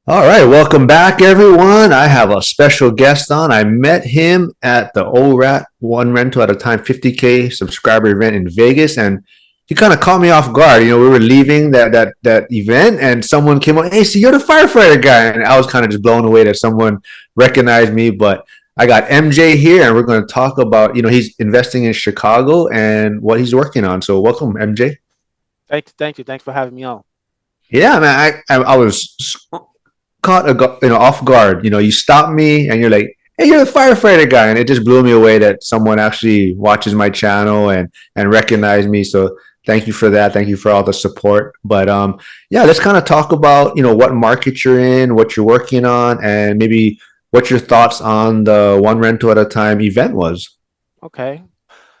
All right, welcome back, everyone. I have a special guest on. I met him at the ORAT One Rental at a Time 50K subscriber event in Vegas, and he kind of caught me off guard. We were leaving that event, and someone came on. Hey, so you're the firefighter guy, and I was kind of just blown away that someone recognized me. But I got MJ here, and we're going to talk about he's investing in Chicago and what he's working on. So welcome, MJ. Thank you. Thanks for having me on. Yeah, man, I was caught off guard. You stopped me and you're like, "Hey, you're the firefighter guy," and it just blew me away that someone actually watches my channel and recognized me. So thank you for that. Thank you for all the support. But yeah, let's kind of talk about what market you're in, what you're working on, and maybe what your thoughts on the one rental at a time event was. Okay.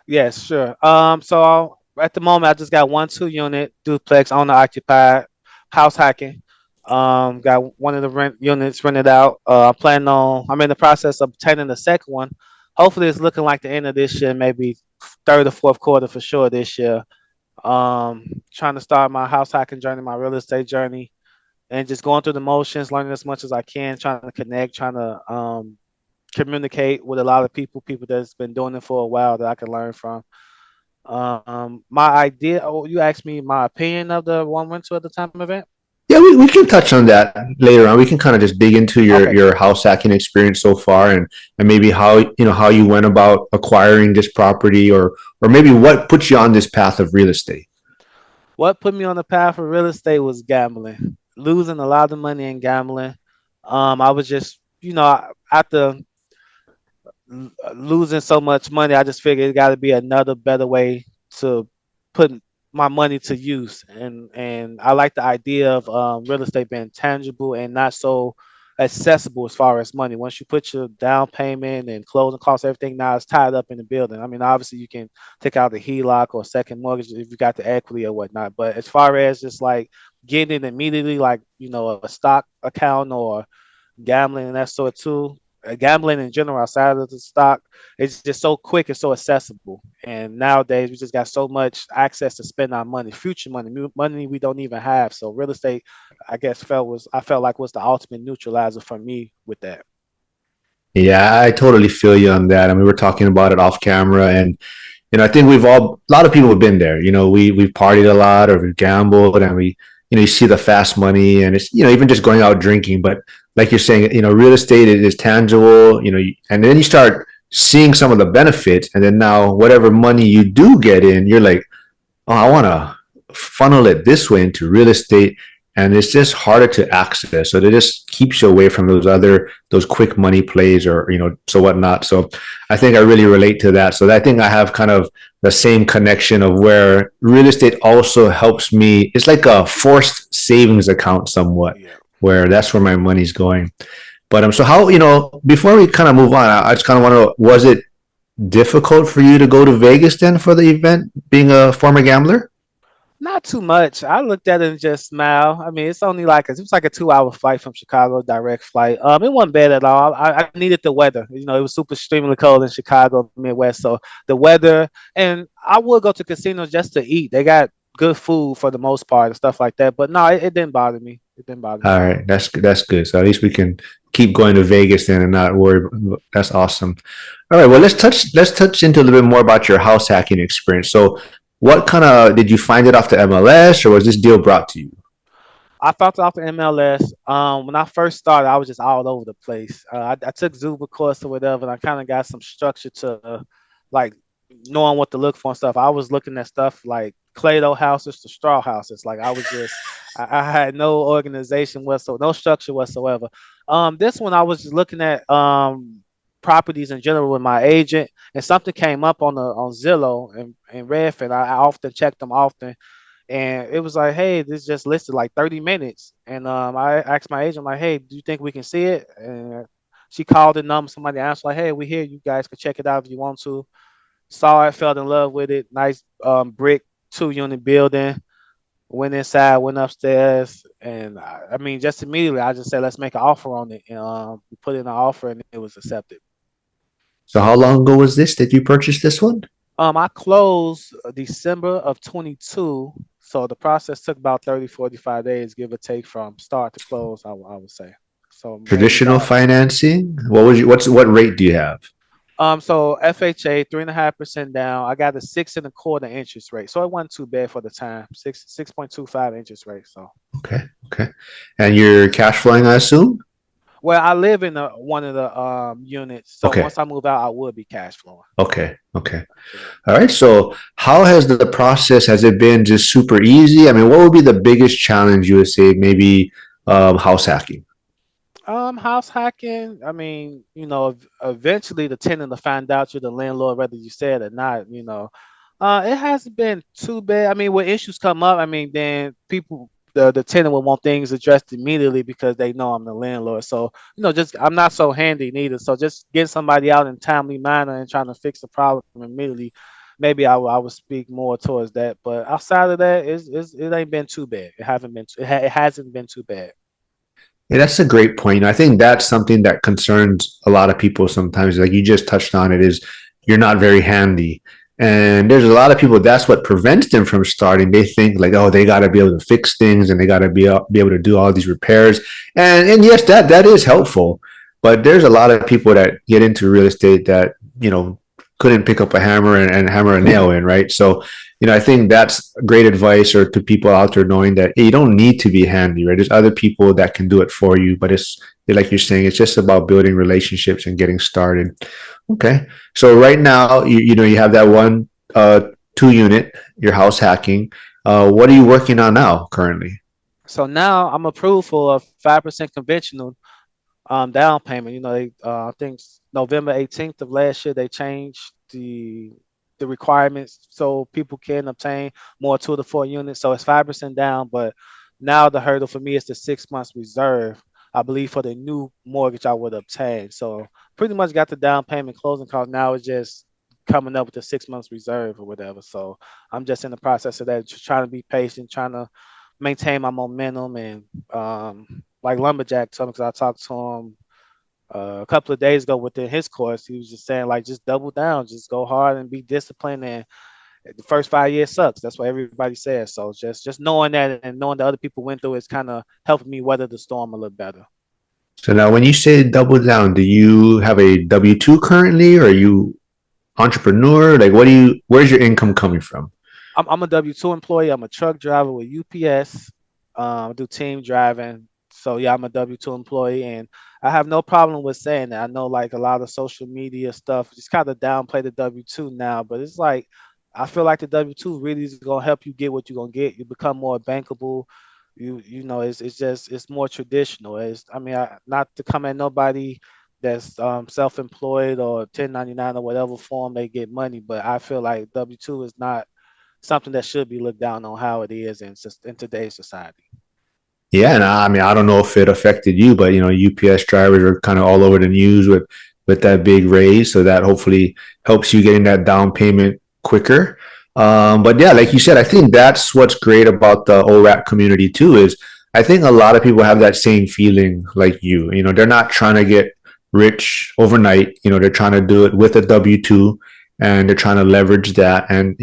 Yes, sure. At the moment, I just got one 2 unit duplex owner occupied house hacking. Got one of the rent units rented out. I'm in the process of obtaining the second one. Hopefully, it's looking like the end of this year, maybe third or fourth quarter for sure this year. Trying to start my house hacking journey, my real estate journey, and just going through the motions, learning as much as I can, trying to connect, trying to communicate with a lot of people that's been doing it for a while that I can learn from. My idea. Oh, you asked me my opinion of the one went to at the time event. Yeah, we can touch on that later on. We can kind of just dig into your Okay. your house hacking experience so far, and maybe how you went about acquiring this property, or maybe what put you on this path of real estate. What put me on the path of real estate was gambling, losing a lot of money in gambling. I was just, after losing so much money, I just figured it got to be another better way to put my money to use. And I like the idea of real estate being tangible and not so accessible as far as money. Once you put your down payment and closing costs, everything now is tied up in the building. I mean, obviously you can take out the HELOC or second mortgage if you got the equity or whatnot. But as far as just like getting it immediately, like a stock account or gambling and that sort too. Gambling in general outside of the stock, it's just so quick and so accessible. And nowadays, we just got so much access to spend our money, future money, money we don't even have. So real estate, I felt like was the ultimate neutralizer for me with that. Yeah, I totally feel you on that. I mean, we were talking about it off camera, and I think a lot of people have been there. We've partied a lot, or we've gambled, and you see the fast money, and it's even just going out drinking. But like you're saying, real estate is tangible. And then you start seeing some of the benefits, and then now whatever money you do get in, you're like, oh, I want to funnel it this way into real estate, and it's just harder to access. So it just keeps you away from those quick money plays, or so whatnot. So I think I really relate to that. So I think I have kind of the same connection of where real estate also helps me. It's like a forced savings account somewhat, Yeah. where that's where my money's going. But so how before we kind of move on, I just kind of want to, was it difficult for you to go to Vegas then for the event, being a former gambler? Not too much. I looked at it and just smiled. I mean, it's only like it was like a 2 hour flight from Chicago, direct flight. It wasn't bad at all. I needed the weather. It was super extremely cold in Chicago, Midwest. So the weather, and I would go to casinos just to eat. They got good food for the most part and stuff like that. But no, it didn't bother me. It didn't bother me All at all. right, that's good. So at least we can keep going to Vegas then and not worry. That's awesome. All right, well let's touch into a little bit more about your house hacking experience. So what kind of, did you find it off the MLS, or was this deal brought to you? I found out the MLS. When I first started, I was just all over the place. I took Zuba course or whatever, and I kind of got some structure to like knowing what to look for and stuff. I was looking at stuff like Clay-Doh houses to straw houses. Like I had no organization whatsoever, no structure whatsoever. This one I was just looking at properties in general with my agent, and something came up on Zillow and Redfin. I often check them often, and it was like, hey, this just listed like 30 minutes. And I asked my agent, like, hey, do you think we can see it? And she called the number, somebody answered, like, hey, we here. You guys can check it out if you want to. Saw it, fell in love with it. Nice brick 2 unit building. Went inside, went upstairs, and I mean, just immediately, I just said, let's make an offer on it. And we put in an offer, and it was accepted. So how long ago was this that you purchased this one? I closed December of 22. So the process took about 30, 45 days, give or take, from start to close, I would say. So maybe Traditional about financing? What rate do you have? so FHA 3.5% down. I got a 6.25 interest rate. So it wasn't too bad for the time. 6.25 interest rate. So Okay, okay. And you're cash flowing, I assume? well, I live in one of the units. So Okay, once I move out, I would be cash flowing. okay, okay. Absolutely. All right. So, how has the process has it been just super easy? I mean, what would be the biggest challenge you would say? Maybe house hacking. House hacking. I mean, eventually the tenant will find out you're the landlord, whether you said or not. It hasn't been too bad. I mean, when issues come up, I mean, then the tenant will want things addressed immediately because they know I'm the landlord. So, just I'm not so handy neither. So just getting somebody out in timely manner and trying to fix the problem immediately, maybe I would speak more towards that. But outside of that, it ain't been too bad. It hasn't been too bad. Yeah, that's a great point. I think that's something that concerns a lot of people sometimes. Like you just touched on it, is you're not very handy. And there's a lot of people that's what prevents them from starting. They think like, oh, they got to be able to fix things and they got to be able to do all these repairs. And yes, that is helpful. But there's a lot of people that get into real estate that couldn't pick up a hammer and hammer a nail in, right? So I think that's great advice or to people out there knowing that hey, you don't need to be handy, right? There's other people that can do it for you, but it's like you're saying, it's just about building relationships and getting started. Okay. So right now, you have that one, 2 unit, your house hacking. What are you working on now currently? So now I'm approved for a 5% conventional down payment. I think November 18th of last year they changed the requirements so people can obtain more 2 to 4 units. So it's 5% down, but now the hurdle for me is the 6 months reserve. I believe for the new mortgage I would obtain. So pretty much got the down payment closing cost. Now it's just coming up with the 6 months reserve or whatever. So I'm just in the process of that, just trying to be patient, trying to maintain my momentum and like Lumberjack told me because I talked to him a couple of days ago within his course. He was just saying like just double down, just go hard and be disciplined. And the first 5 years sucks. That's what everybody says. So just knowing that and knowing that other people went through it's kind of helping me weather the storm a little better. So now, when you say double down, do you have a W-2 currently, or are you entrepreneur? Like, where's your income coming from? I'm a W-2 employee. I'm a truck driver with UPS. I do team driving. So yeah, I'm a W-2 employee, and I have no problem with saying that. I know like a lot of social media stuff just kind of downplay the W-2 now, but it's like I feel like the W-2 really is gonna help you get what you're gonna get. You become more bankable. It's more traditional. Not to come at nobody that's self-employed or 1099 or whatever form they get money, but I feel like W-2 is not something that should be looked down on how it is in today's society. Yeah, and I mean, I don't know if it affected you, but UPS drivers are kind of all over the news with that big raise, so that hopefully helps you getting that down payment quicker. But yeah, like you said, I think that's what's great about the ORAP community too. Is I think a lot of people have that same feeling like you. They're not trying to get rich overnight. They're trying to do it with a W-2, and they're trying to leverage that, and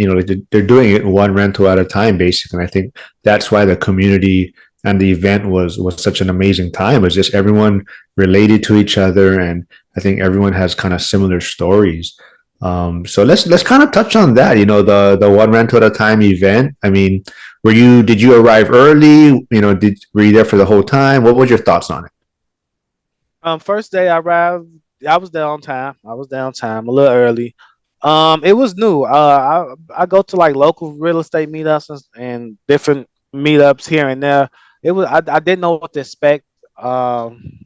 they're doing it one rental at a time, basically. And I think that's why the community and the event was such an amazing time. It was just everyone related to each other, and I think everyone has kind of similar stories. So let's kind of touch on that. The one rental at a time event. I mean, did you arrive early? Were you there for the whole time? What was your thoughts on it? First day I arrived, I was there on time. I was there on time, a little early. It was new. I go to like local real estate meetups and different meetups here and there. I didn't know what to expect. Um,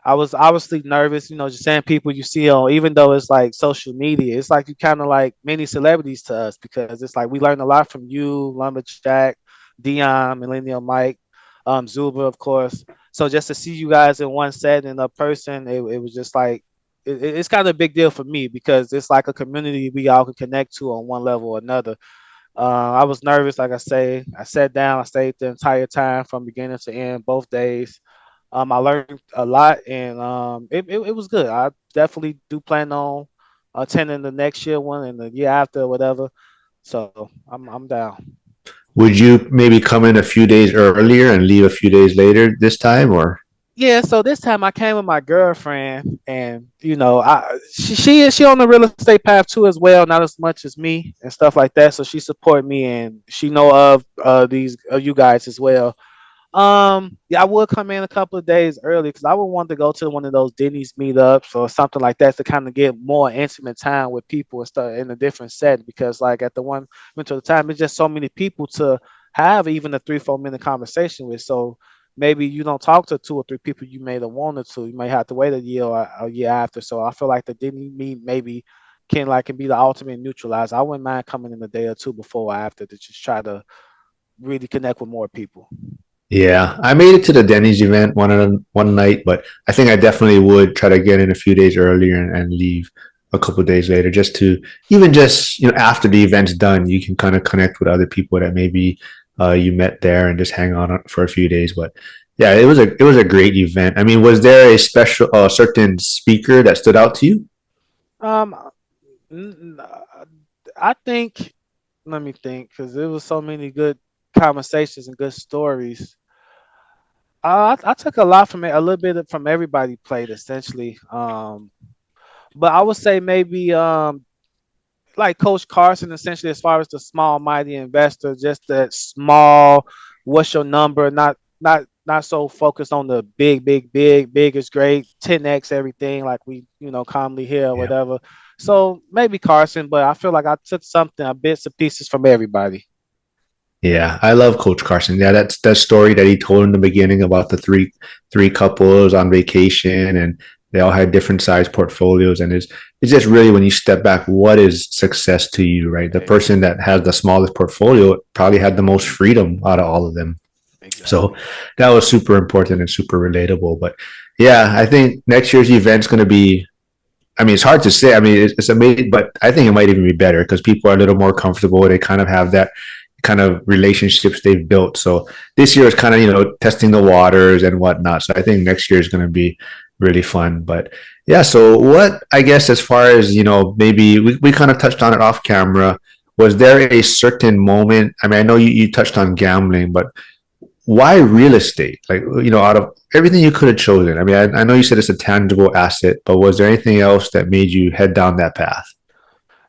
I was obviously nervous, just saying people you see on, even though it's like social media, it's like you kind of like many celebrities to us because it's like we learned a lot from you, Lumberjack, Dion, Millennial Mike, Zuba, of course. So just to see you guys in one setting, in a person, it was just like it's kind of a big deal for me because it's like a community we all can connect to on one level or another. I was nervous, like I say. I sat down, I stayed the entire time from beginning to end, both days. I learned a lot, and it was good. I definitely do plan on attending the next year one and the year after, or whatever. So I'm down. Would you maybe come in a few days earlier and leave a few days later this time, or? Yeah, so this time I came with my girlfriend, and she on the real estate path too as well, not as much as me and stuff like that. So she support me, and she know of these you guys as well. Yeah, I would come in a couple of days early because I would want to go to one of those Denny's meetups or something like that to kind of get more intimate time with people and stuff in a different setting. Because like at the one went to the time, it's just so many people to have even a 3 4 minute conversation with. So maybe you don't talk to 2 or 3 people you may have wanted to. You may have to wait a year or a year after. So I feel like the Denny meet maybe can be the ultimate neutralizer. I wouldn't mind coming in a day or two before or after to just try to really connect with more people. Yeah, I made it to the Denny's event one night, but I think I definitely would try to get in a few days earlier and leave a couple of days later, just to even just after the event's done, you can kind of connect with other people that maybe you met there and just hang on for a few days. But yeah, it was a great event. I mean, was there a special certain speaker that stood out to you? Um, I think, let me think, because there was so many good conversations and good stories. I took a lot from it, a little bit from everybody played essentially. But I would say maybe like Coach Carson, essentially, as far as the small, mighty investor, just that small, what's your number? Not so focused on the big is great, 10x everything like we commonly hear or Yeah. whatever. So maybe Carson, but I feel like I took something, a bits and pieces from everybody. Yeah, I love Coach Carson. Yeah, that's that story that he told in the beginning about the three couples on vacation, and they all had different size portfolios. And it's just really when you step back, what is success to you, right? The person that has the smallest portfolio probably had the most freedom out of all of them. So Exactly. that was super important and super relatable. But yeah, I think next year's event's going to be. I mean, it's hard to say. I mean, it's amazing, but I think it might even be better because people are a little more comfortable. They kind of have that kind of relationships they've built. So this year is kind of testing the waters and whatnot. So I think next year is going to be really fun. But yeah, so what I guess as far as maybe we kind of touched on it off camera. Was there a certain moment? I mean, I know you touched on gambling, but why real estate? Like, out of everything you could have chosen, I mean, I know you said it's a tangible asset, but was there anything else that made you head down that path?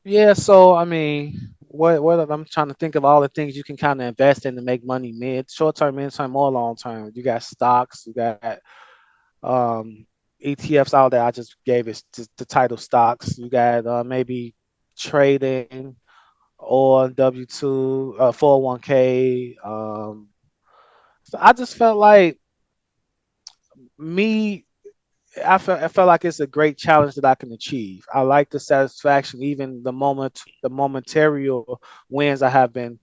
Yeah, so I mean, what I'm trying to think of all the things you can kind of invest in to make money short term, mid term, or long term. You got stocks, you got um ETFs out there. I just gave it the title stocks. You got maybe trading or W2, 401k. So I just felt like me. I felt like it's a great challenge that I can achieve. I like the satisfaction, even the momentary wins I have been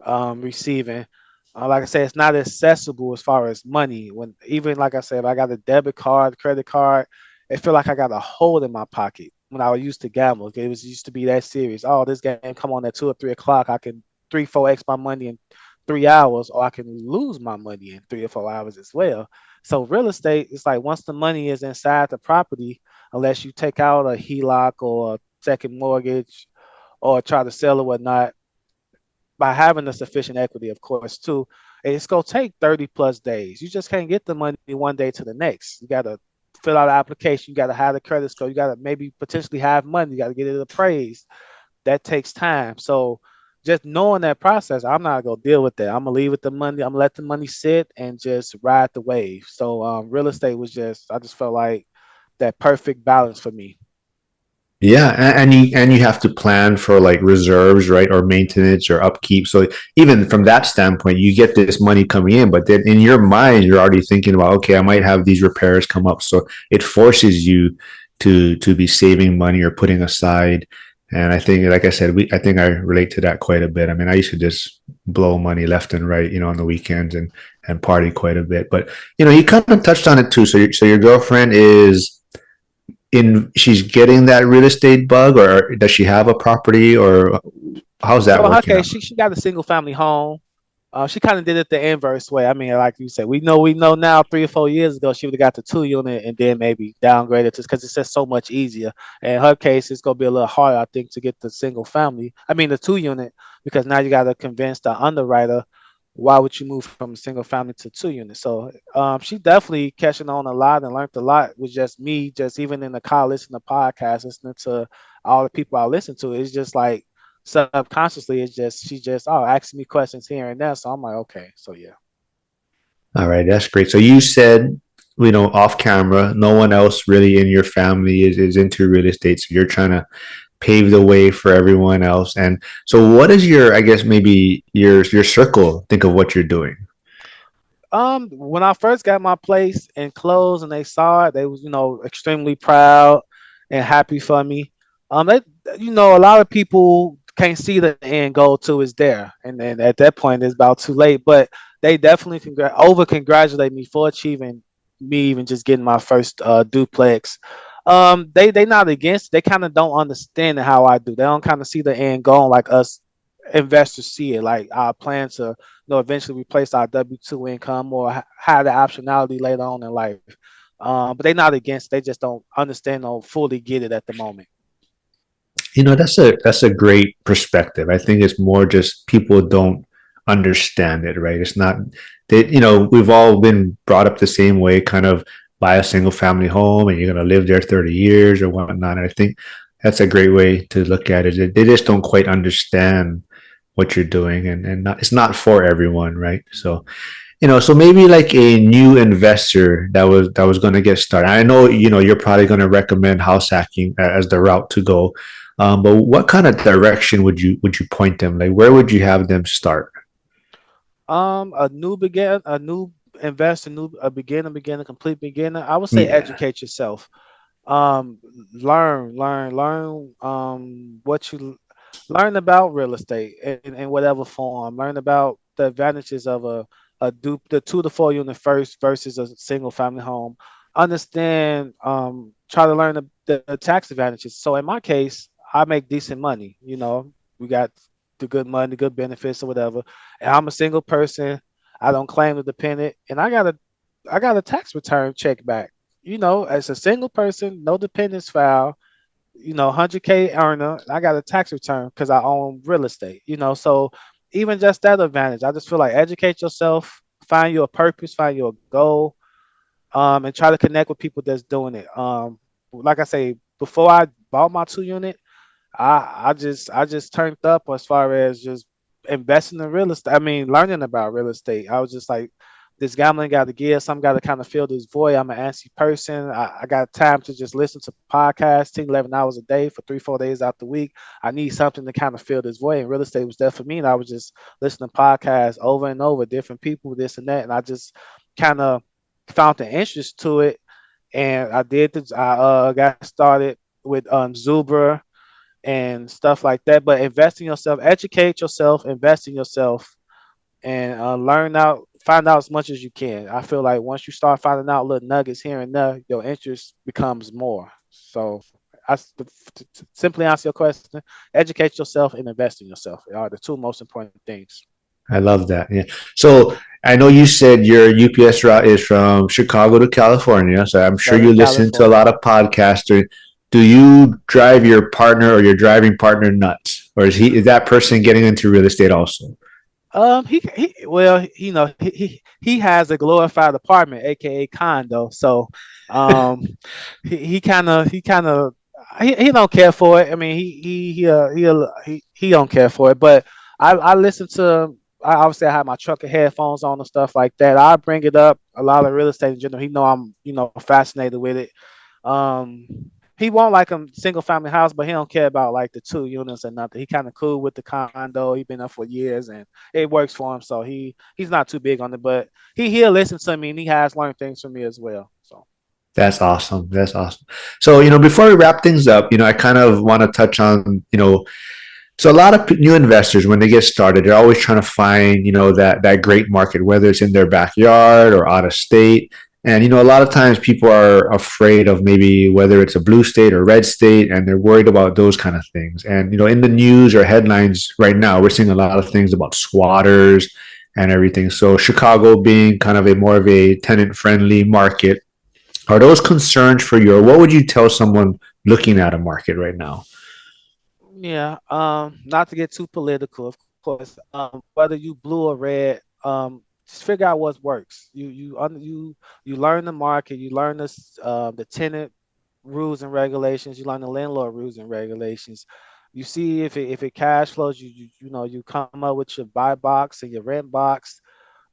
receiving. Like I said, it's not accessible as far as money. When even like I said, if I got a debit card, credit card, it feel like I got a hole in my pocket when I used to gamble. Okay? It was used to be that serious. Oh, this game come on at 2 or 3 o'clock. I can 3 4x my money in 3 hours, or I can lose my money in 3 or 4 hours as well. So real estate, it's like once the money is inside the property, unless you take out a HELOC or a second mortgage or try to sell or whatnot, by having the sufficient equity, of course, too, it's gonna take 30 plus days. You just can't get the money one day to the next. You gotta fill out an application, you gotta have the credit score, you gotta maybe potentially have money, you gotta get it appraised. That takes time. So just knowing that process, I'm not gonna deal with that. I'm gonna leave with the money, I'm gonna let the money sit and just ride the wave. So real estate was just I just felt like that perfect balance for me. Yeah, and you have to plan for like reserves, right, or maintenance or upkeep. So even from that standpoint, you get this money coming in, but then in your mind, you're already thinking about, okay, I might have these repairs come up. So it forces you to be saving money or putting aside. And I think, like I said, I think I relate to that quite a bit. I mean, I used to just blow money left and right, on the weekends and party quite a bit. But you kind of touched on it too. So your girlfriend is she's getting that real estate bug, or does she have a property, or how's So that in her working case, out? she got a single family home. She kind of did it the inverse way. I mean, like you said, we know now 3 or 4 years ago she would have got the 2 unit and then maybe downgraded to because it's just so much easier. In her case, it's gonna be a little harder, I think, to get the single family. I mean, the 2 unit because now you got to convince the underwriter why would you move from single family to 2 unit. So she definitely catching on a lot and learned a lot with just me, just even in the car listening to podcasts, listening to all the people I listen to. It's just like subconsciously it's just she just asking me questions here and there. So I'm like, okay, so yeah. All right, that's great. So you said, off camera, no one else really in your family is into real estate. So you're trying to pave the way for everyone else. And so what is your, I guess maybe your circle think of what you're doing? When I first got my place and closed and they saw it, they was, extremely proud and happy for me. They, a lot of people can't see the end goal to is there. And then at that point it's about too late. But they definitely over congratulate me for achieving me even just getting my first duplex. They not against, they kind of don't understand how I do. They don't kind of see the end goal like us investors see it. Like our plan to eventually replace our W-2 income or have the optionality later on in life. But they're not against. They just don't understand or fully get it at the moment. That's a great perspective. I think it's more just people don't understand it, right? It's not that, we've all been brought up the same way, kind of buy a single family home and you're going to live there 30 years or whatnot. And I think that's a great way to look at it. They just don't quite understand what you're doing, and it's not for everyone, right? So so maybe like a new investor that was going to get started. I know you're probably going to recommend house hacking as the route to go, but what kind of direction would you point them? Like, where would you have them start? A new investor, a beginner, complete beginner. I would say Yeah, educate yourself. Learn what you learn about real estate in whatever form. Learn about the advantages of the 2 to 4 unit first versus a single family home. Understand, try to learn the tax advantages. So in my case, I make decent money. We got the good money, the good benefits or whatever. And I'm a single person. I don't claim a dependent, and I got a tax return check back. As a single person, no dependents file, 100K earner, I got a tax return because I own real estate, so even just that advantage, I just feel like educate yourself, find your purpose, find your goal, and try to connect with people that's doing it. Like I say, before I bought my 2 unit, I just turned up as far as just investing in real estate. I mean, learning about real estate. I was just like, this gambling got to give. Some got to kind of fill this void. I'm an antsy person. I got time to just listen to podcasts 10, 11 hours a day for 3, 4 days out the week. I need something to kind of fill this void. And real estate was there for me. And I was just listening to podcasts over and over, different people, this and that. And I just kind of found the interest to it. And I got started with Zuber and stuff like that. But invest in yourself, educate yourself, invest in yourself, and find out as much as you can. I feel like once you start finding out little nuggets here and there, your interest becomes more. So, to simply answer your question, educate yourself and invest in yourself are the two most important things. I love that. Yeah. So I know you said your UPS route is from Chicago to California. So I'm sure Southern you listen to a lot California. of podcasters. Do you drive your partner or your driving partner nuts, or is that person getting into real estate also? Well, he has a glorified apartment, aka condo. So, um, he don't care for it. I mean, he don't care for it. But I listen to. Obviously, I have my truck and headphones on and stuff like that. I bring it up a lot of real estate in general. He know I'm fascinated with it. Um, he won't like a single family house, but he don't care about like the 2 units or nothing. He kind of cool with the condo. He been there for years and it works for him. So he's not too big on it, but he'll listen to me and he has learned things from me as well. So That's awesome. That's awesome. So, before we wrap things up, I kind of want to touch on, so a lot of new investors, when they get started, they're always trying to find, that great market, whether it's in their backyard or out of state. And a lot of times people are afraid of maybe whether it's a blue state or red state, and they're worried about those kind of things. And in the news or headlines right now, we're seeing a lot of things about squatters and everything. So Chicago being kind of a more of a tenant friendly market, are those concerns for you, or what would you tell someone looking at a market right now? Yeah, not to get too political, of course. Whether you blue or red, just figure out what works. You learn the market, you learn the tenant rules and regulations, you learn the landlord rules and regulations. You see if it cash flows, you come up with your buy box and your rent box.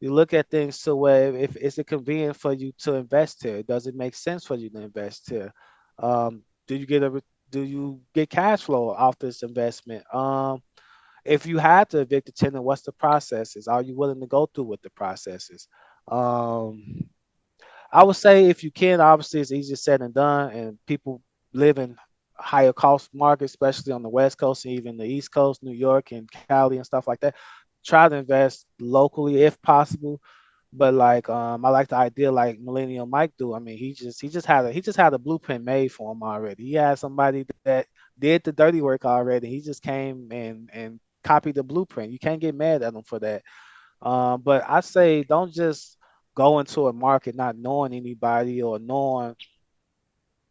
You look at things to where if is it convenient for you to invest here? Does it make sense for you to invest here? Do you get a do you get cash flow off this investment? If you had to evict a tenant, what's the processes? Are you willing to go through with the processes? Um, I would say if you can, obviously it's easier said than done, and people live in higher cost markets, especially on the West Coast and even the East Coast, New York and Cali and stuff like that. Try to invest locally if possible. But like I like the idea like Millennial Mike do. I mean, he just had a blueprint made for him already. He had somebody that did the dirty work already. He just came and copied the blueprint. You can't get mad at him for that. But I say don't just go into a market not knowing anybody or knowing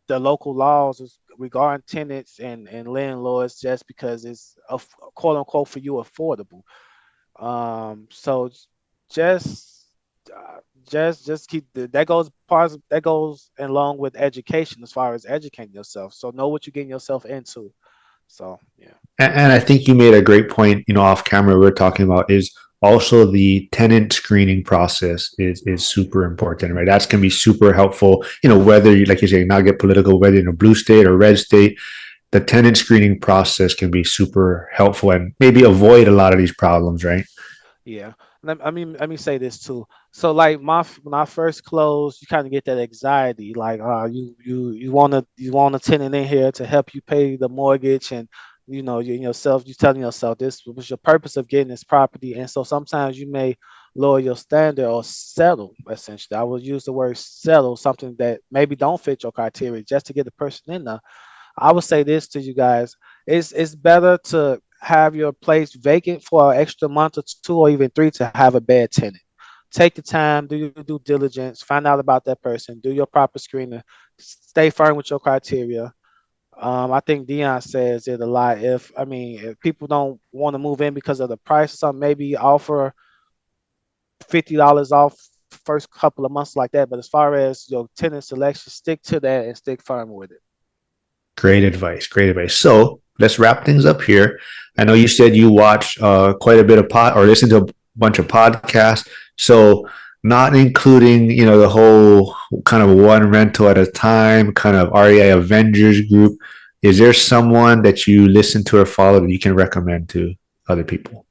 the local laws regarding tenants and landlords just because it's quote unquote for you affordable. So just just keep that goes along with education as far as educating yourself. So know what you're getting yourself into. So yeah. And I think you made a great point, off camera we are talking about is also the tenant screening process is super important, right? That's going to be super helpful, whether you, like you say, not get political, whether in a blue state or red state, the tenant screening process can be super helpful and maybe avoid a lot of these problems, right? Yeah. Let me say this too. So like when I first closed, you kind of get that anxiety, like you want a tenant in here to help you pay the mortgage, and you telling yourself this was your purpose of getting this property, and so sometimes you may lower your standard or settle. Essentially, I will use the word settle something that maybe don't fit your criteria just to get the person in there. I would say this to you guys: it's better to have your place vacant for an extra month or two or even three to have a bad tenant. Take the time, do your due diligence, find out about that person, do your proper screening, stay firm with your criteria. I think Dion says it a lot. If people don't want to move in because of the price or something, maybe offer $50 off first couple of months like that. But as far as your tenant selection, stick to that and stick firm with it. Great advice. Great advice. So let's wrap things up here. I know you said you watch quite a bit of or listen to a bunch of podcasts. So not including, the whole kind of one rental at a time, kind of REI Avengers group. Is there someone that you listen to or follow that you can recommend to other people?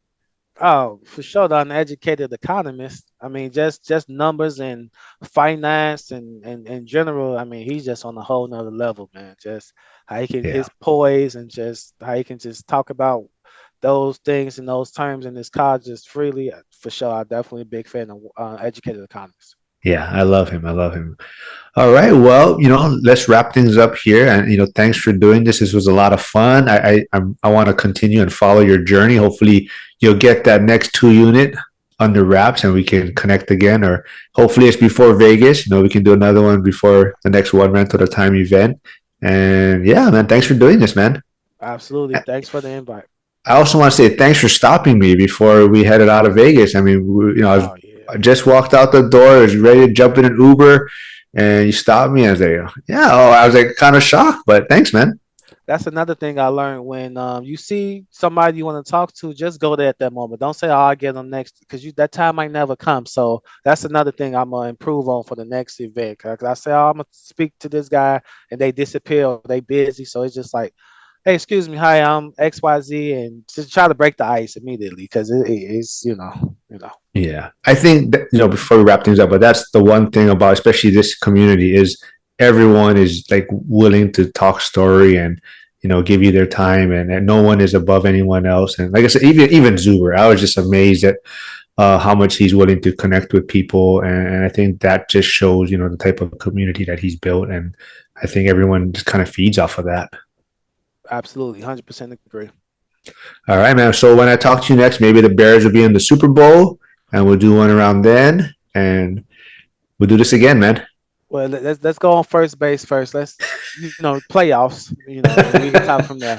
Oh, for sure, the uneducated economist. I mean, just numbers and finance and in general. I mean, he's just on a whole nother level, man. Just how he can Yeah. his poise and just how he can just talk about those things and those terms in his college just freely. For sure, I'm definitely a big fan of educated economists. Yeah, I love him. I love him. All right. Well, let's wrap things up here. And thanks for doing this. This was a lot of fun. I want to continue and follow your journey. Hopefully, you'll get that next 2 unit under wraps, and we can connect again. Or hopefully, it's before Vegas. We can do another one before the next one rental at a time event. And yeah, man, thanks for doing this, man. Absolutely. Thanks for the invite. I also want to say thanks for stopping me before we headed out of Vegas. I mean, Oh yeah. I just walked out the door, I was ready to jump in an Uber, and you stopped me. I was like, yeah, oh, I was like kind of shocked, but thanks, man. That's another thing I learned when you see somebody you want to talk to, just go there at that moment. Don't say, "Oh, I'll get them next," because that time might never come. So that's another thing I'm gonna improve on for the next event. Cause I say, "Oh, I'm gonna speak to this guy," and they disappear, or they busy. So it's just like, "Hey, excuse me, hi, I'm XYZ," and just try to break the ice immediately because it's Yeah, I think that, before we wrap things up, but that's the one thing about especially this community is everyone is like willing to talk story and give you their time, and no one is above anyone else. And like I said, even Zuber, I was just amazed at how much he's willing to connect with people, and I think that just shows the type of community that he's built, and I think everyone just kind of feeds off of that. absolutely 100% agree. All right, man. So when I talk to you next, maybe the Bears will be in the Super Bowl. and we'll do one around then, and we'll do this again, man. Well, let's go on first base first. Let's playoffs. And we can talk from there.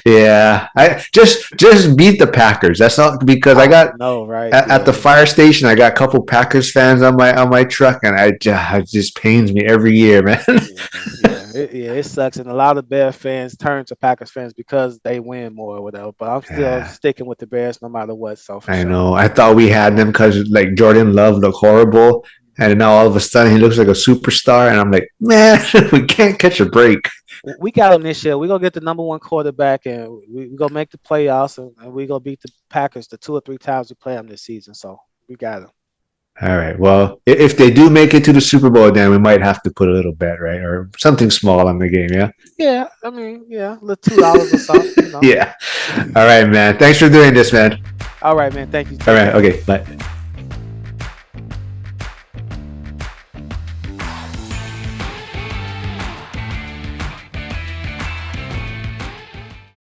Yeah, I just beat the Packers. That's not because I I got know, right? at the Yeah, fire station. I got a couple Packers fans on my truck, and it just pains me every year, man. it sucks, and a lot of Bear fans turn to Packers fans because they win more or whatever. But I'm still Yeah, sticking with the Bears no matter what. So for I sure. know. I thought we had them because like Jordan Love looked horrible, and now all of a sudden he looks like a superstar, and I'm like, man, we can't catch a break. We got him this year. We're gonna get the number one quarterback, and we're gonna make the playoffs, and we're gonna beat the Packers the 2 or 3 times we play them this season. So we got him. All right. Well, if they do make it to the Super Bowl, then we might have to put a little bet, right, or something small on the game. Yeah. Yeah, I mean, yeah, little $2 or something. Yeah. All right, man. Thanks for doing this, man. All right, man. Thank you. All Take right. care. Okay. Bye.